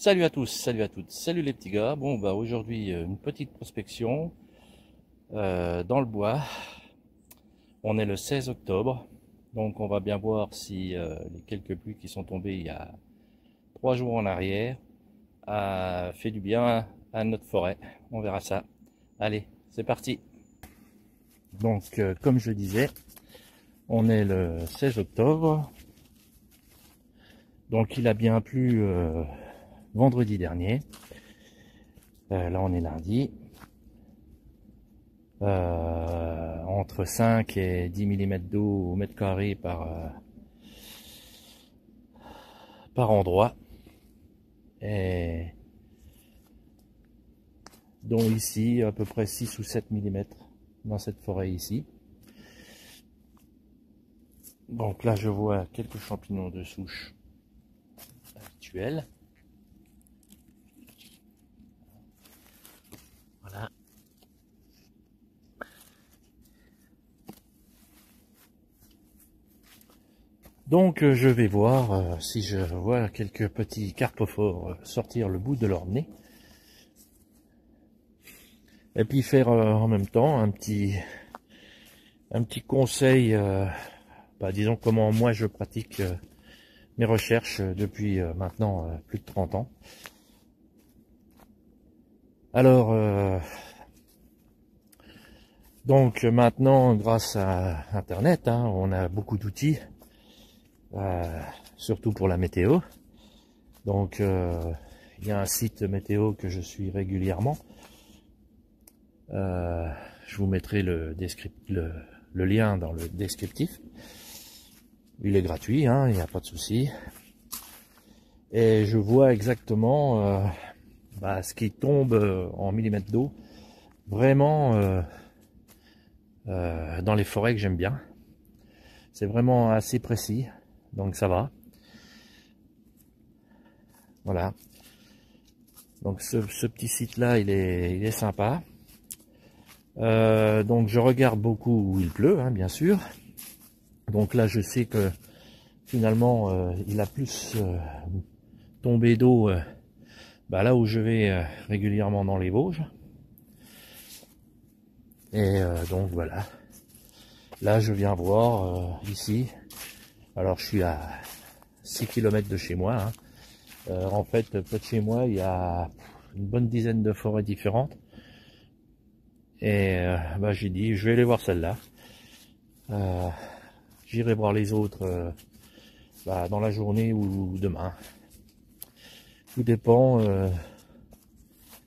Salut à tous, salut à toutes, salut les petits gars. Bon bah aujourd'hui une petite prospection dans le bois. On est le 16 octobre, donc on va bien voir si les quelques pluies qui sont tombées il y a 3 jours en arrière a fait du bien à notre forêt. On verra ça. Allez, c'est parti. Donc comme je disais, on est le 16 octobre. Donc il a bien plu vendredi dernier. Là on est lundi. Entre 5 et 10 mm d'eau au mètre carré par endroit. Et dont ici à peu près 6 ou 7 mm dans cette forêt ici. Donc là je vois quelques champignons de souche actuels. Voilà. Donc je vais voir si je vois quelques petits carpophores sortir le bout de leur nez. Et puis faire en même temps un petit conseil, disons comment moi je pratique mes recherches depuis maintenant plus de 30 ans. Alors, donc maintenant grâce à Internet, on a beaucoup d'outils, surtout pour la météo. Donc il y a un site météo que je suis régulièrement. Je vous mettrai le lien dans le descriptif. Il est gratuit, il n'y a pas de souci. Et je vois exactement ce qui tombe en millimètres d'eau, vraiment dans les forêts que j'aime bien. C'est vraiment assez précis, donc ça va. Voilà. Donc ce petit site là, il est sympa. Donc je regarde beaucoup où il pleut, bien sûr. Donc là je sais que finalement il a plus tombé d'eau là où je vais régulièrement dans les Vosges. Et donc voilà. Là je viens voir ici. Alors je suis à 6 km de chez moi. En fait près de chez moi il y a une bonne dizaine de forêts différentes. Et j'ai dit je vais aller voir celle-là. J'irai voir les autres dans la journée ou demain. Tout dépend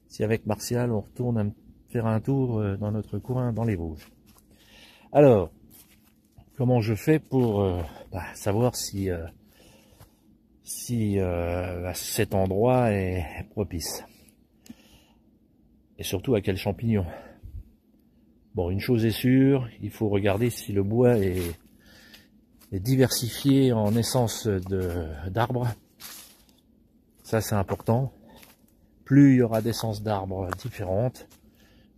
si avec Martial on retourne faire un tour dans notre coin dans les Vosges. Alors, comment je fais pour savoir si cet endroit est propice? Et surtout à quels champignons? Bon, une chose est sûre, il faut regarder si le bois est diversifié en essence d'arbres. Ça c'est important. Plus il y aura d'essences d'arbres différentes,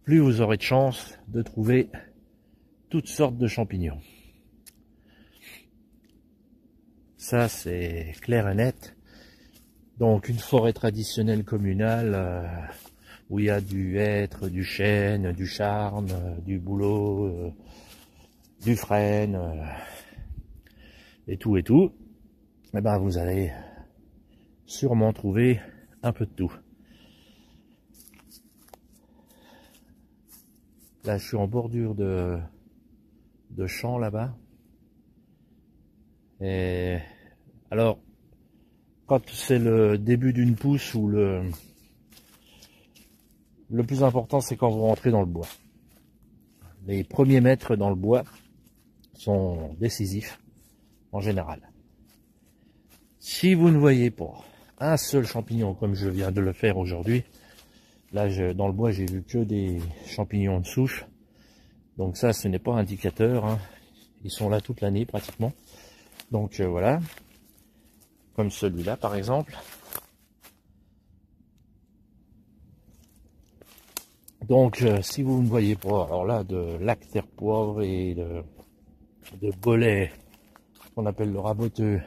plus vous aurez de chances de trouver toutes sortes de champignons. Ça c'est clair et net. Donc une forêt traditionnelle communale où il y a du hêtre, du chêne, du charme, du bouleau, du frêne et tout, et vous allez sûrement trouver un peu de tout. Là je suis en bordure de champ là-bas. Et alors quand c'est le début d'une pousse ou le plus important c'est quand vous rentrez dans le bois. Les premiers mètres dans le bois sont décisifs en général. Si vous ne voyez pas un seul champignon comme je viens de le faire aujourd'hui, là dans le bois j'ai vu que des champignons de souche, donc ça ce n'est pas indicateur, ils sont là toute l'année pratiquement. Donc voilà, comme celui-là par exemple. Donc si vous ne voyez pas, alors là de lactaire poivre et de bolet, qu'on appelle le raboteux,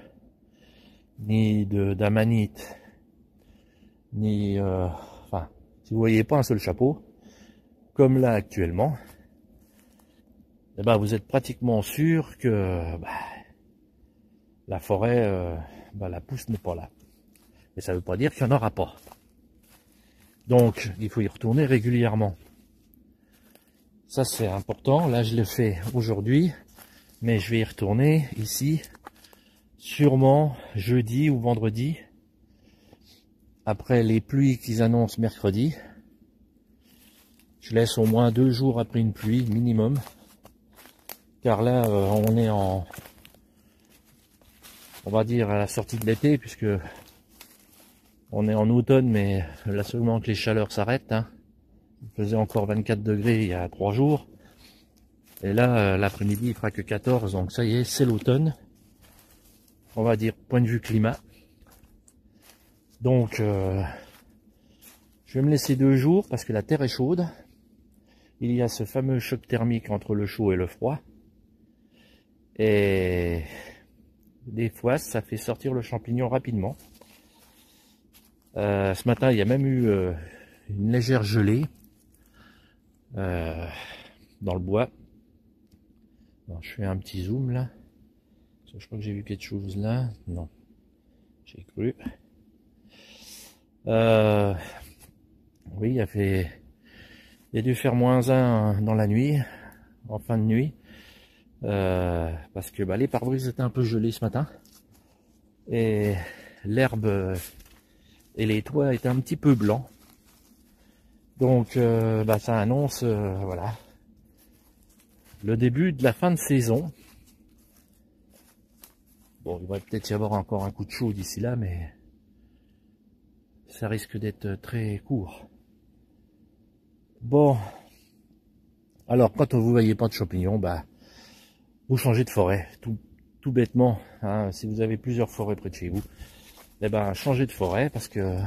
ni d'amanite, ni enfin, si vous voyez pas un seul chapeau, comme là actuellement, eh ben, vous êtes pratiquement sûr que la forêt, la pousse n'est pas là. Mais ça ne veut pas dire qu'il n'y en aura pas. Donc, il faut y retourner régulièrement. Ça, c'est important. Là, je le fais aujourd'hui, mais je vais y retourner ici, sûrement jeudi ou vendredi, après les pluies qu'ils annoncent mercredi. Je laisse au moins 2 jours après une pluie minimum, car là, on est on va dire à la sortie de l'été, puisque on est en automne, mais là seulement que les chaleurs s'arrêtent. Hein. Il faisait encore 24 degrés il y a 3 jours. Et là, l'après-midi, il fera que 14, donc ça y est, c'est l'automne. On va dire, point de vue climat. Donc, je vais me laisser 2 jours, parce que la terre est chaude. Il y a ce fameux choc thermique entre le chaud et le froid. Et des fois, ça fait sortir le champignon rapidement. Ce matin, il y a même eu une légère gelée dans le bois. Alors, je fais un petit zoom là. Je crois que j'ai vu quelque chose là. Non, j'ai cru. Oui, il a dû faire -1 dans la nuit, en fin de nuit, parce que les pare-brises étaient un peu gelés ce matin et l'herbe et les toits étaient un petit peu blancs. Donc, ça annonce, voilà, le début de la fin de saison. Bon, il va peut-être y avoir encore un coup de chaud d'ici là, mais ça risque d'être très court. Bon, alors quand vous voyez pas de champignons, vous changez de forêt, tout bêtement. Hein, si vous avez plusieurs forêts près de chez vous, changez de forêt parce que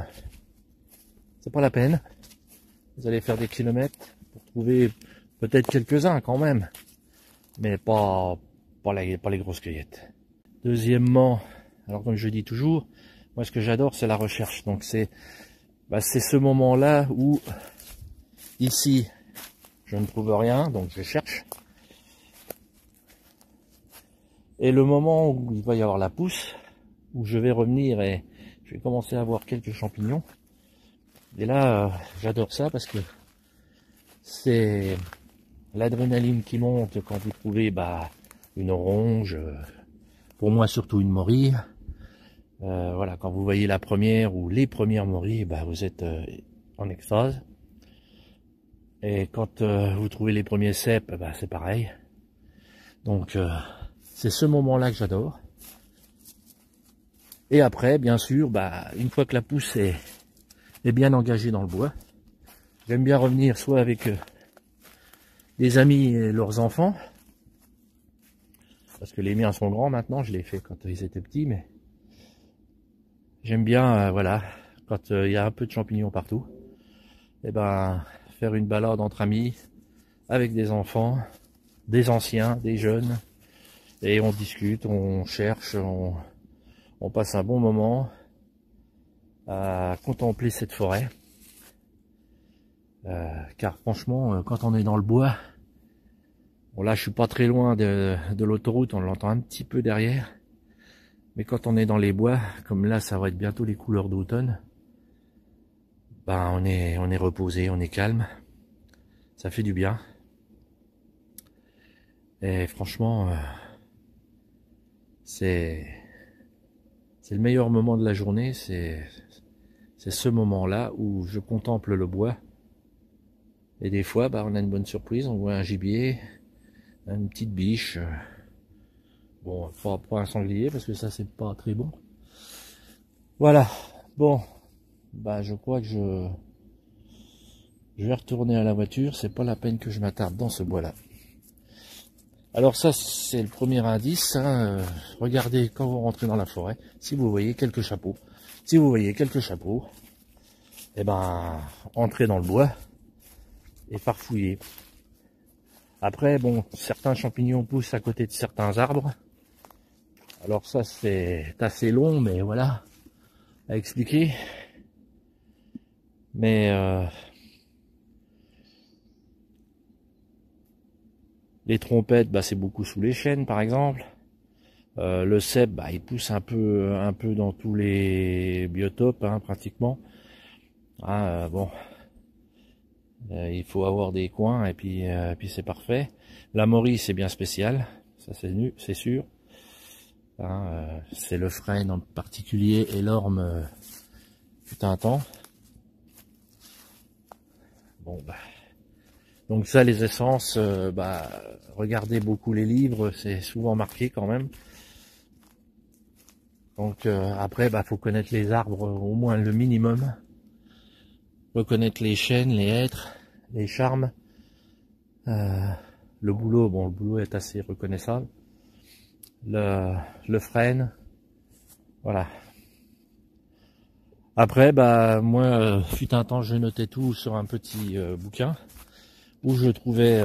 c'est pas la peine. Vous allez faire des kilomètres pour trouver peut-être quelques-uns quand même, mais pas les grosses cueillettes. Deuxièmement, alors comme je dis toujours, moi ce que j'adore c'est la recherche. Donc c'est ce moment-là où ici je ne trouve rien, donc je cherche. Et le moment où il va y avoir la pousse, où je vais revenir et je vais commencer à avoir quelques champignons. Et là, j'adore ça parce que c'est l'adrénaline qui monte quand vous trouvez une orange, pour moi surtout une morille. Voilà, quand vous voyez la première ou les premières morilles, vous êtes en extase. Et quand vous trouvez les premiers cèpes, c'est pareil. Donc c'est ce moment-là que j'adore. Et après, bien sûr, une fois que la pousse est bien engagée dans le bois, j'aime bien revenir soit avec des amis et leurs enfants, parce que les miens sont grands maintenant, je l'ai fait quand ils étaient petits, mais j'aime bien, voilà, quand il y a un peu de champignons partout, faire une balade entre amis, avec des enfants, des anciens, des jeunes, et on discute, on cherche, on passe un bon moment à contempler cette forêt. Car franchement, quand on est dans le bois, bon là je suis pas très loin de l'autoroute, on l'entend un petit peu derrière, mais quand on est dans les bois, comme là ça va être bientôt les couleurs d'automne, on est reposé, on est calme, ça fait du bien. Et franchement, c'est le meilleur moment de la journée, c'est ce moment-là où je contemple le bois. Et des fois, on a une bonne surprise, on voit un gibier, une petite biche. Bon, pas un sanglier parce que ça c'est pas très bon. Voilà. Bon, je crois que je vais retourner à la voiture. C'est pas la peine que je m'attarde dans ce bois-là. Alors ça c'est le premier indice. Hein. Regardez quand vous rentrez dans la forêt, si vous voyez quelques chapeaux. Si vous voyez quelques chapeaux, entrez dans le bois et farfouillez. Après, bon, certains champignons poussent à côté de certains arbres. Alors ça, c'est assez long, mais voilà, à expliquer. Mais les trompettes, bah, c'est beaucoup sous les chênes par exemple. Le cèpe, bah, il pousse un peu dans tous les biotopes, hein, pratiquement. Ah, bon, il faut avoir des coins et puis c'est parfait. La Maurice c'est bien spécial, ça c'est sûr. Hein, c'est le frêne en particulier et l'orme fut un temps. Bon, bah, donc ça, les essences, bah, regardez beaucoup les livres, c'est souvent marqué quand même. Donc après, bah, faut connaître les arbres au moins le minimum. Reconnaître les chênes, les hêtres, les charmes. Le bouleau, bon, le bouleau est assez reconnaissable. Le frêne, voilà. Après, bah moi, fut un temps, je notais tout sur un petit bouquin où je trouvais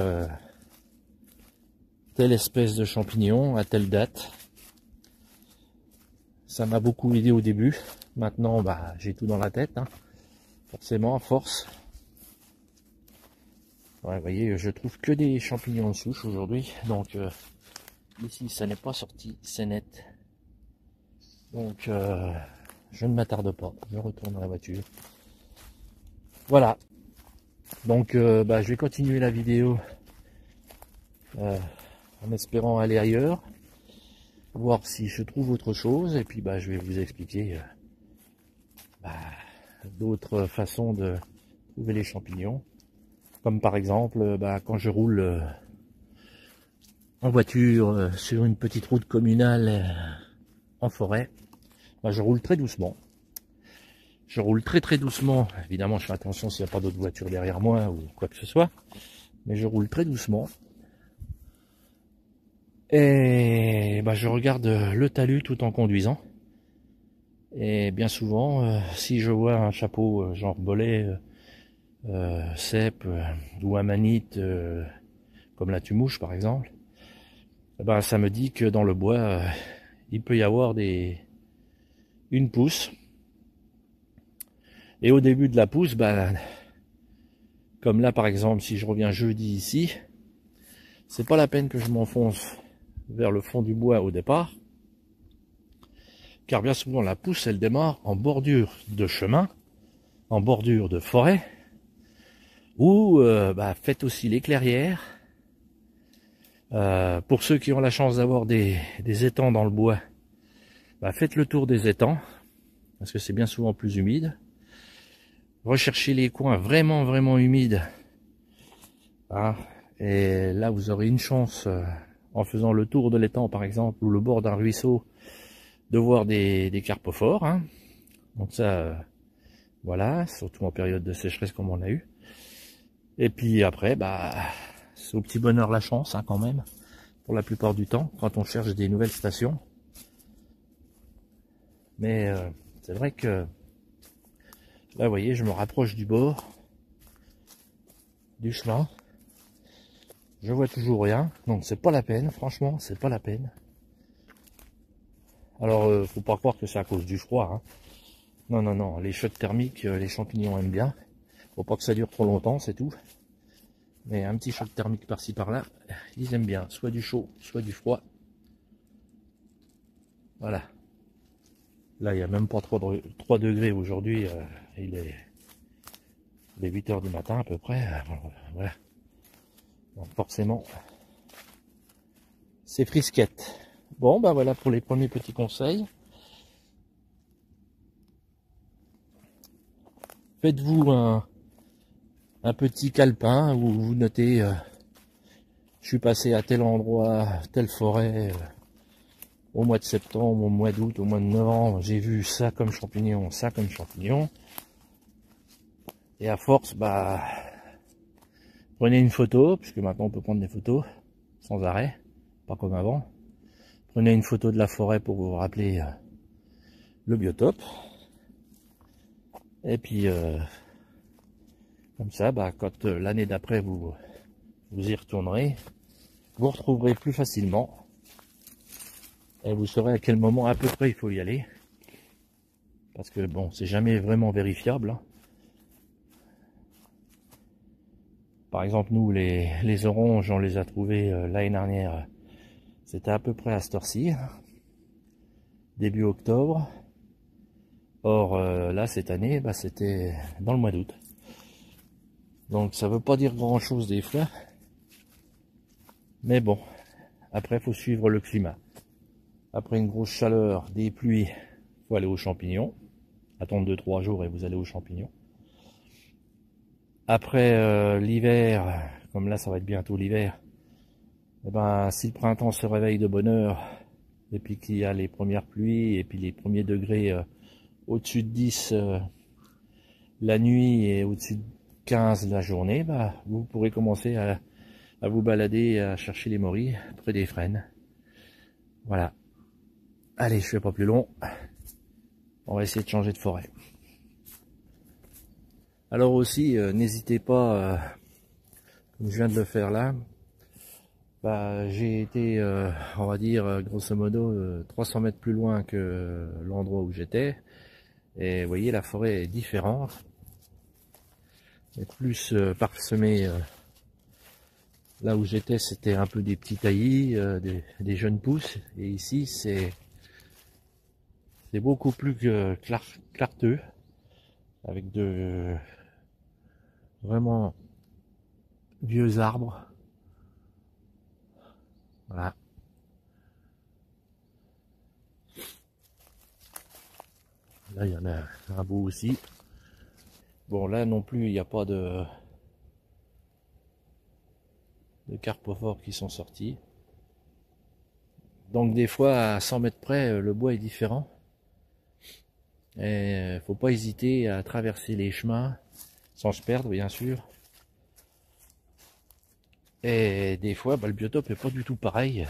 telle espèce de champignon à telle date. Ça m'a beaucoup aidé au début. Maintenant, bah j'ai tout dans la tête, hein. Forcément, à force. Ouais, vous voyez, je trouve que des champignons de souche aujourd'hui. Donc ici, ça n'est pas sorti, c'est net. Donc je ne m'attarde pas, je retourne dans la voiture. Voilà. Donc bah, je vais continuer la vidéo en espérant aller ailleurs, voir si je trouve autre chose, et puis bah, je vais vous expliquer bah, d'autres façons de trouver les champignons. Comme par exemple, bah, quand je roule en voiture sur une petite route communale en forêt, bah, je roule très doucement. Je roule très doucement. Évidemment, je fais attention s'il n'y a pas d'autres voitures derrière moi ou quoi que ce soit. Mais je roule très doucement. Et bah, je regarde le talus tout en conduisant. Et bien souvent, si je vois un chapeau genre bolet, cèpe ou amanite, comme la tumouche par exemple, bah, ça me dit que dans le bois, il peut y avoir une pousse. Et au début de la pousse, bah, comme là par exemple, si je reviens jeudi ici, c'est pas la peine que je m'enfonce vers le fond du bois au départ, car bien souvent la pousse elle démarre en bordure de chemin, en bordure de forêt, ou bah, faites aussi les clairières. Pour ceux qui ont la chance d'avoir des étangs dans le bois, bah, faites le tour des étangs, parce que c'est bien souvent plus humide. Recherchez les coins vraiment humides. Ah, et là vous aurez une chance, en faisant le tour de l'étang par exemple, ou le bord d'un ruisseau, de voir des carpophores. Hein. Donc ça, voilà, surtout en période de sécheresse comme on a eu. Et puis après, bah, c'est au petit bonheur la chance, hein, quand même, pour la plupart du temps, quand on cherche des nouvelles stations. Mais c'est vrai que là, vous voyez, je me rapproche du bord du chemin. Je vois toujours rien, donc c'est pas la peine, franchement, c'est pas la peine. Alors, faut pas croire que c'est à cause du froid. Hein. Non, les chocs thermiques, les champignons aiment bien. Faut pas que ça dure trop longtemps, c'est tout. Mais un petit choc thermique par-ci par-là, ils aiment bien, soit du chaud, soit du froid. Voilà. Là, il n'y a même pas 3 degrés aujourd'hui, il est 8 h du matin à peu près. Voilà. Donc forcément, c'est frisquette. Bon, bah voilà pour les premiers petits conseils. Faites-vous un petit calepin où vous notez je suis passé à tel endroit, telle forêt, au mois de septembre, au mois d'août, au mois de novembre, j'ai vu ça comme champignon, ça comme champignon. Et à force, bah, prenez une photo, puisque maintenant on peut prendre des photos sans arrêt, pas comme avant. Prenez une photo de la forêt pour vous rappeler le biotope. Et puis, comme ça, bah, quand l'année d'après vous y retournerez, vous retrouverez plus facilement. Et vous saurez à quel moment à peu près il faut y aller. Parce que bon, c'est jamais vraiment vérifiable. Hein. Par exemple, nous, les oranges, on les a trouvés l'année dernière. C'était à peu près à cette heure-ci, début octobre. Or, là, cette année, bah, c'était dans le mois d'août. Donc, ça veut pas dire grand-chose des fois. Mais bon, après, il faut suivre le climat. Après une grosse chaleur, des pluies, il faut aller aux champignons. Attendre 2-3 jours et vous allez aux champignons. Après l'hiver, comme là, ça va être bientôt l'hiver, eh ben, si le printemps se réveille de bonne heure, et puis qu'il y a les premières pluies, et puis les premiers degrés au-dessus de 10 la nuit et au-dessus de 15 la journée, bah, vous pourrez commencer à vous balader, à chercher les morilles près des frênes. Voilà. Allez, je fais pas plus long. On va essayer de changer de forêt. Alors aussi, n'hésitez pas, comme je viens de le faire là, bah, j'ai été, on va dire, grosso modo, 300 mètres plus loin que l'endroit où j'étais. Et vous voyez, la forêt est différente. Elle est plus parsemée. Là où j'étais, c'était un peu des petits taillis, des jeunes pousses. Et ici, c'est beaucoup plus clarteux, avec de vraiment vieux arbres. Voilà. Là, il y en a un beau aussi. Bon, là non plus, il n'y a pas de carpophores qui sont sortis. Donc des fois, à 100 mètres près, le bois est différent. Et faut pas hésiter à traverser les chemins, sans se perdre bien sûr. Et des fois, bah, le biotope est pas du tout pareil,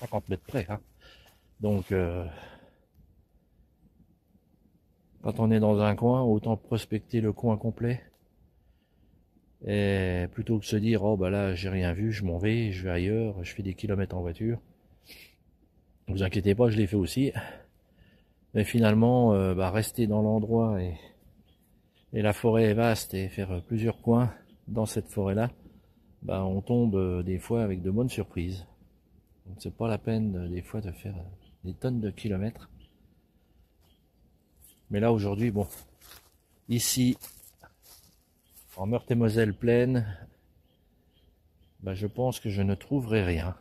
50 mètres près. Hein. Donc, quand on est dans un coin, autant prospecter le coin complet. Et plutôt que de se dire, oh bah là, j'ai rien vu, je m'en vais, je vais ailleurs, je fais des kilomètres en voiture. Ne vous inquiétez pas, je l'ai fait aussi. Mais finalement, bah, rester dans l'endroit et la forêt est vaste et faire plusieurs coins dans cette forêt-là, bah, on tombe des fois avec de bonnes surprises. Donc c'est pas la peine des fois de faire des tonnes de kilomètres. Mais là aujourd'hui, bon, ici, en Meurthe-et-Moselle pleine, bah, je pense que je ne trouverai rien.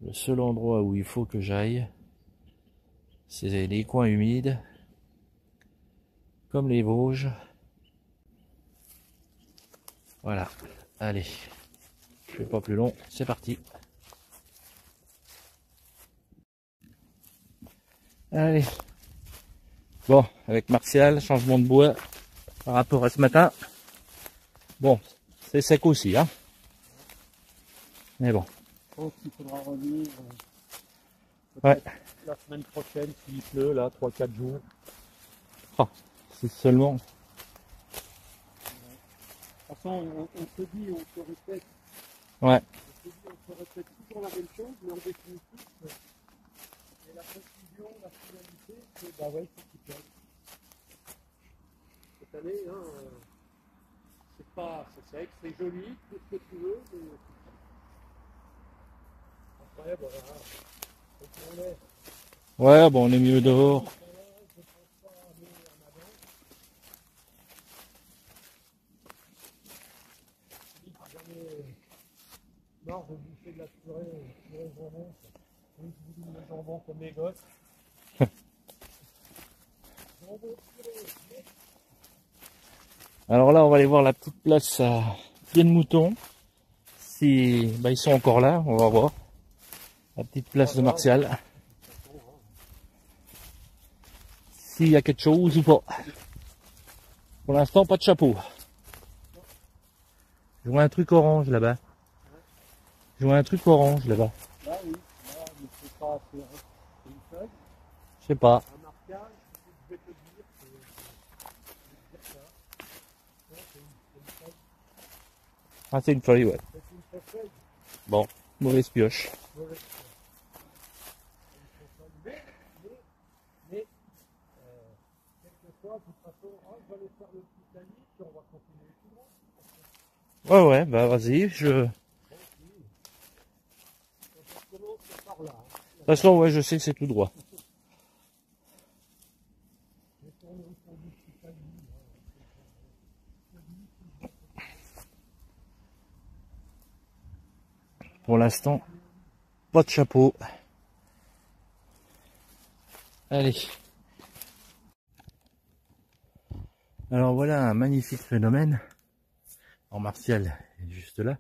Le seul endroit où il faut que j'aille, c'est les coins humides, comme les Vosges. Voilà, allez, je fais pas plus long, c'est parti. Allez, bon, avec Martial, changement de bois par rapport à ce matin. Bon, c'est sec aussi, hein. Mais bon. Je pense qu'il faudra revenir Ouais. la semaine prochaine s'il pleut, là, 3-4 jours. Oh, c'est seulement. De toute façon, on se dit, on se répète. Ouais. On se répète toujours la même chose, mais en définitive, et la conclusion, la finalité, c'est bah ouais, c'est qu'il pleuve. Cette année, hein, c'est pas, c'est sec, c'est joli, tout ce que tu veux, mais après, voilà, c'est qu'on est. Ouais, bon, on est mieux dehors. Marre de bouffer de la purée jambon. Oui, je vous dis le jambon comme les gosses. Jambon purée. Alors là, on va aller voir la petite place à pied de mouton. Si bah, ils sont encore là, on va voir. La petite place de Martial. S'il y a quelque chose ou pas. Pour l'instant, pas de chapeau. Je vois un truc orange là-bas. Je vois un truc orange là-bas. Là, oui, là, mais c'est pas c'est une feuille, Je sais pas. un marquage, je vais te dire, c'est ça. Non, c'est une feuille. Ah, c'est une feuille, ouais. C'est une vraie feuille. Bon, mauvaise pioche. Mauvaise feuille. Mais quelquefois, de toute façon, oh, je vais aller faire le petit taillis, puis on va continuer tout droit. Ouais, bah vas-y, De toute façon, ouais, je sais que c'est tout droit. Pour l'instant, pas de chapeau. Allez. Alors voilà un magnifique phénomène. En Martial est juste là.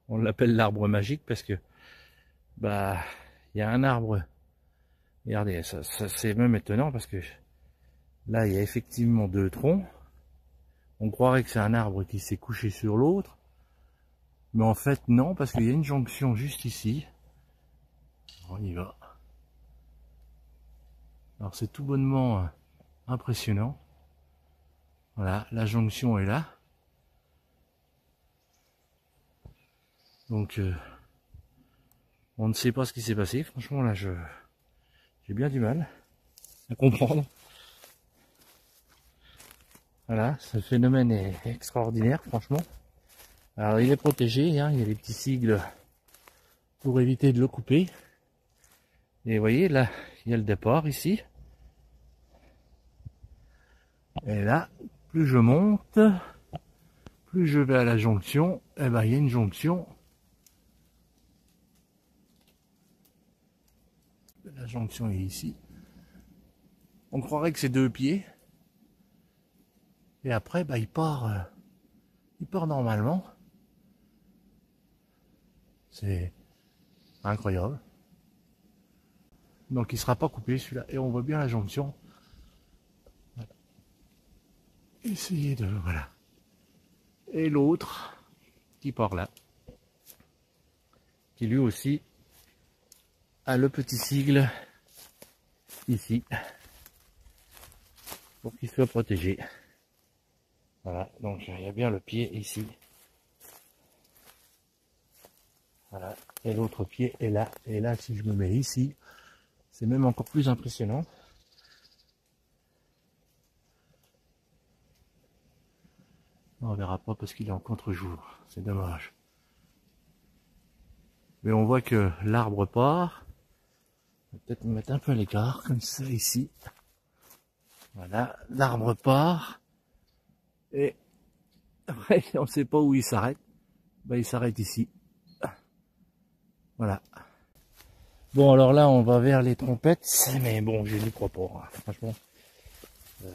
On l'appelle l'arbre magique parce que bah il y a un arbre. Regardez, ça c'est même étonnant parce que là il y a effectivement deux troncs. On croirait que c'est un arbre qui s'est couché sur l'autre. Mais en fait non, parce qu'il y a une jonction juste ici. On y va. Alors c'est tout bonnement impressionnant. Voilà, la jonction est là. Donc on ne sait pas ce qui s'est passé. Franchement là j'ai bien du mal à comprendre. Voilà, ce phénomène est extraordinaire franchement. Alors il est protégé, hein, il y a les petits sigles pour éviter de le couper. Et vous voyez là, il y a le départ ici. Et là, plus je monte, plus je vais à la jonction, et ben il y a une jonction. La jonction est ici. On croirait que c'est deux pieds. Et après, bah, il part normalement. C'est incroyable. Donc il sera pas coupé celui-là. Et on voit bien la jonction. Voilà. Essayez de... Voilà. Et l'autre qui part là. Qui lui aussi a le petit sigle ici. Pour qu'il soit protégé. Voilà. Donc il y a bien le pied ici. Voilà. Et l'autre pied est là. Et là, si je me mets ici, c'est même encore plus impressionnant. On verra pas parce qu'il est en contre-jour. C'est dommage. Mais on voit que l'arbre part. Je vais peut-être me mettre un peu à l'écart, comme ça, ici. Voilà, l'arbre part. Et après, on ne sait pas où il s'arrête. Ben, il s'arrête ici. Voilà. Bon, alors là, on va vers les trompettes. Mais bon, je n'y crois pas. Franchement,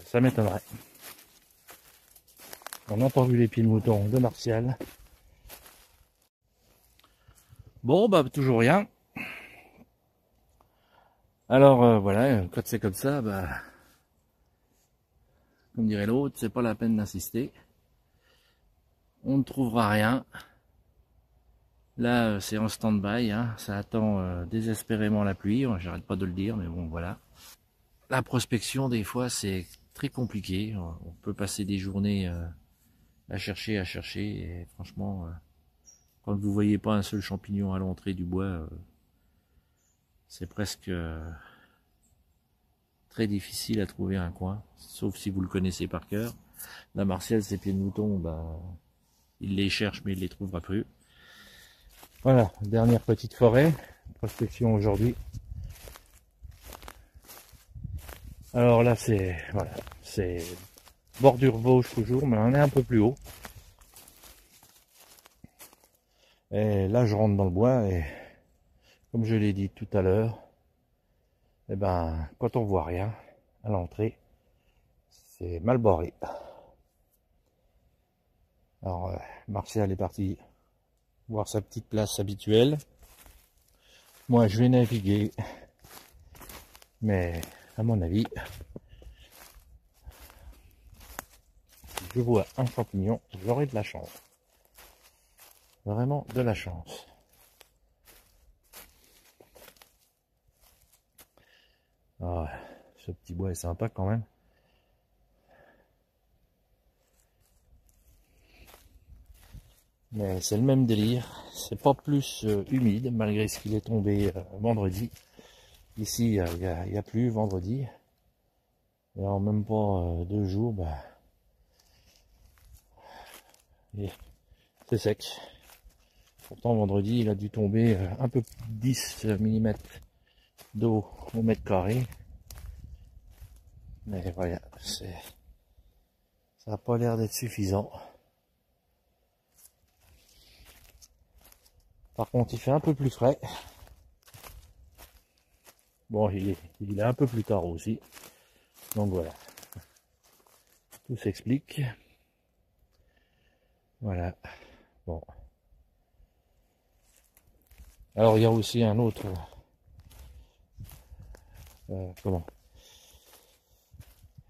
ça m'étonnerait. On n'a pas vu les pieds de mouton de Martial. Bon, bah, toujours rien. Alors, voilà, quand c'est comme ça, bah, comme dirait l'autre, c'est pas la peine d'insister. On ne trouvera rien. Là, c'est en stand-by, hein. Ça attend désespérément la pluie. J'arrête pas de le dire, mais bon, voilà. La prospection, des fois, c'est très compliqué. On peut passer des journées à chercher, et franchement, quand vous voyez pas un seul champignon à l'entrée du bois, c'est presque très difficile à trouver un coin, sauf si vous le connaissez par cœur. La Martial, ses pieds de mouton, bah, il les cherche, mais il les trouvera plus. Voilà, dernière petite forêt, prospection aujourd'hui. Alors là, c'est voilà, c'est bordure Vosges toujours, mais on est un peu plus haut. Et là, je rentre dans le bois et comme je l'ai dit tout à l'heure, eh ben, quand on voit rien à l'entrée, c'est mal barré. Alors, Martial est parti voir sa petite place habituelle. Moi, je vais naviguer, mais à mon avis, si je vois un champignon, j'aurai de la chance. Vraiment de la chance. Ah, ce petit bois est sympa quand même. Mais c'est le même délire. C'est pas plus humide malgré ce qu'il est tombé vendredi. Ici, il y a plus vendredi. Et en même pas 2 jours, bah, Et c'est sec. Pourtant vendredi il a dû tomber un peu plus de 10 mm d'eau au mètre carré. Mais voilà, ça n'a pas l'air d'être suffisant. Par contre il fait un peu plus frais. Bon, il est un peu plus tard aussi. Donc voilà. Tout s'explique. Voilà. Bon. Alors il y a aussi un autre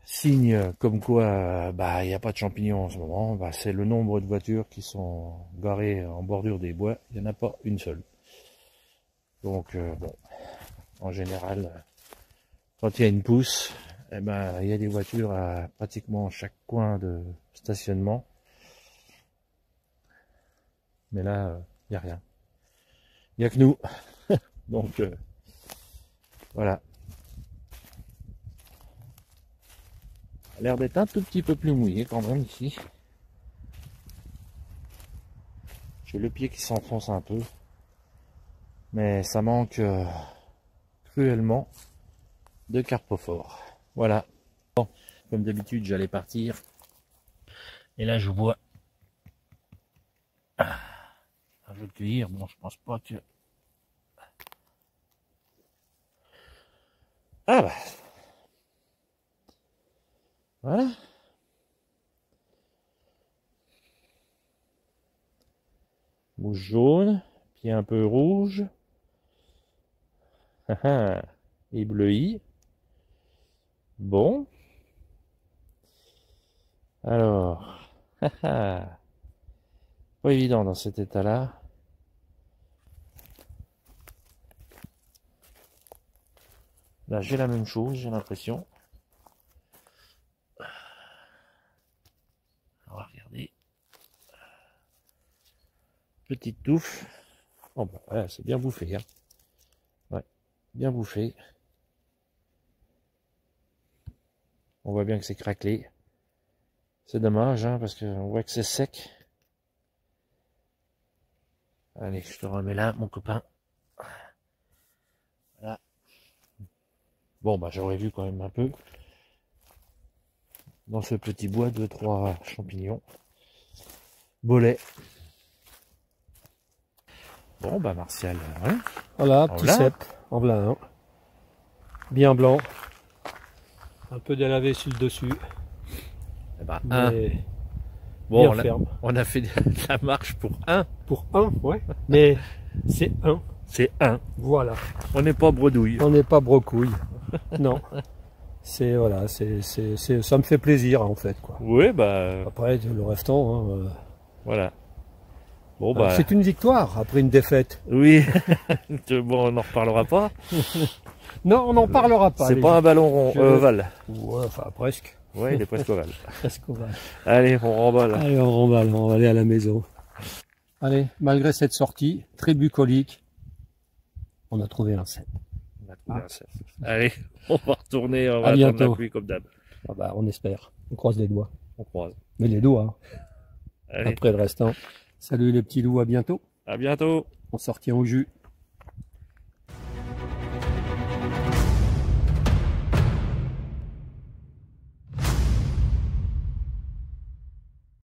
signe comme quoi il n'y a pas de champignons en ce moment. C'est le nombre de voitures qui sont garées en bordure des bois. Il n'y en a pas une seule. Donc bon, en général, quand il y a une pousse, il y a des voitures à pratiquement chaque coin de stationnement. Mais là, il n'y a rien. Il n'y a que nous. Donc voilà. A l'air d'être un tout petit peu plus mouillé quand même ici. J'ai le pied qui s'enfonce un peu. Mais ça manque cruellement de carpophore. Voilà. Bon, comme d'habitude, j'allais partir. Et là, je vois un jeu de cuir. Bon, je pense pas que... Ah bah. Voilà. Mouche jaune, pied un peu rouge. Et bleui. Bon. Alors. Pas évident dans cet état-là. Là, j'ai la même chose, j'ai l'impression. On va regarder. Petite touffe. Oh bah ouais, c'est bien bouffé. Hein. Ouais, bien bouffé. On voit bien que c'est craquelé. C'est dommage, hein, parce qu'on voit que c'est sec. Allez, je te remets là, mon copain. Voilà. Bon, j'aurais vu quand même un peu. Dans ce petit bois, 2-3 champignons. Bolet. Bon, Martial, hein. Voilà, petit cep en blanc. Bien blanc. Un peu délavé sur le dessus. Mais bon, ferme. On a fait de la marche pour un. Pour un, ouais. Mais c'est un. C'est un. Voilà. On n'est pas bredouille. On n'est pas brocouille. Non. C'est voilà, ça me fait plaisir en fait quoi. Oui, après le restant. Voilà. Bon c'est une victoire après une défaite. Oui. Bon, on n'en reparlera pas. Non, on n'en parlera pas. C'est pas un ballon rond, ovale. Ouais, enfin presque. Ouais, il est presque ovale. Presque ovale. Allez, on remballe. Allez, on remballe, on va aller à la maison. Allez, malgré cette sortie très bucolique, on a trouvé un cep. Allez, on va retourner, on va à attendre bientôt. la pluie comme d'hab. On espère. On croise les doigts. On croise. Mais les doigts. Allez. Après le restant. Salut les petits loups, à bientôt. À bientôt. On s'en retient au jus.